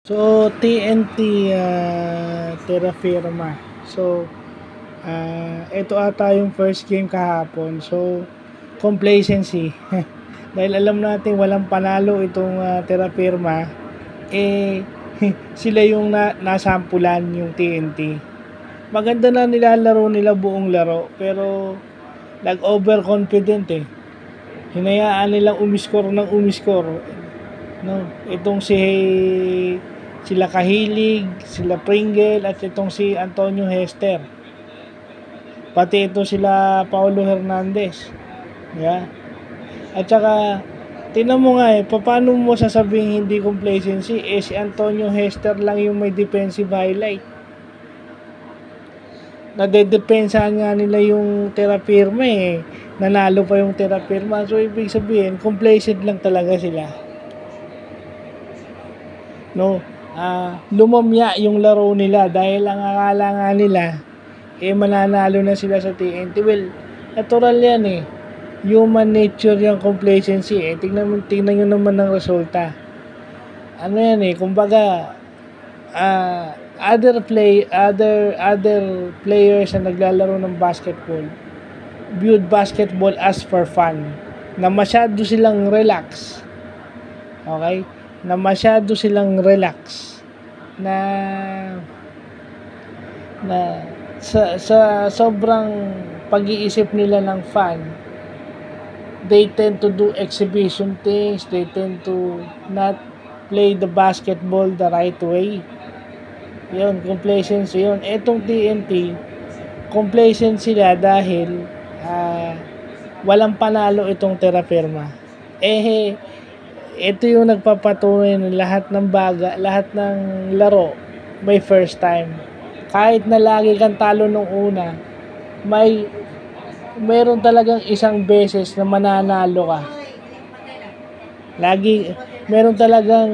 So, TNT Terra Firma. So, ito ata yung first game kahapon. So, complacency. Dahil alam natin walang panalo itong Terra Firma, eh, sila yung nasampulan yung TNT. Maganda na nilalaro nila buong laro, pero nag-overconfident eh. Hinayaan nilang umiskor ng umiskor. No, itong sila Kahilig, sila Pringle, at itong si Antonio Hester. Pati ito sila Paulo Hernandez. Yeah. At saka, tinan mo nga paano mo sasabing hindi complacency? Si Antonio Hester lang yung may defensive highlight. Nadedepensahan nga nila yung Terra Firma eh. Nanalo pa yung Terra Firma. So, ibig sabihin, complacent lang talaga sila. No, lumamya yung laro nila dahil ang akala nga nila mananalo na sila sa TNT. Well, natural yan eh. Human nature yung complacency eh. Tingnan nyo naman ng resulta. Ano yan eh, kumbaga other players na naglalaro ng basketball viewed basketball as for fun. Na masyado silang relax. Okay? Na masyado silang relax na sa sobrang pag-iisip nila ng fun, they tend to do exhibition things, they tend to not play the basketball the right way. Yun, complacency yun. Etong TNT, complacent sila dahil walang panalo itong Terra Firma. Ito yung nagpapatunay na lahat ng lahat ng laro may first time. Kahit na lagi kang talo nung una, mayroon talagang isang beses na mananalo ka. Meron talagang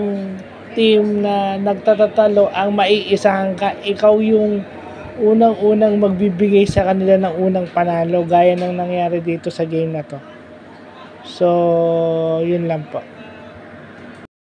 team na nagtatatalo ang maiisahan ka. Ikaw yung unang magbibigay sa kanila ng unang panalo, gaya ng nangyari dito sa game na to. So, yun lang po.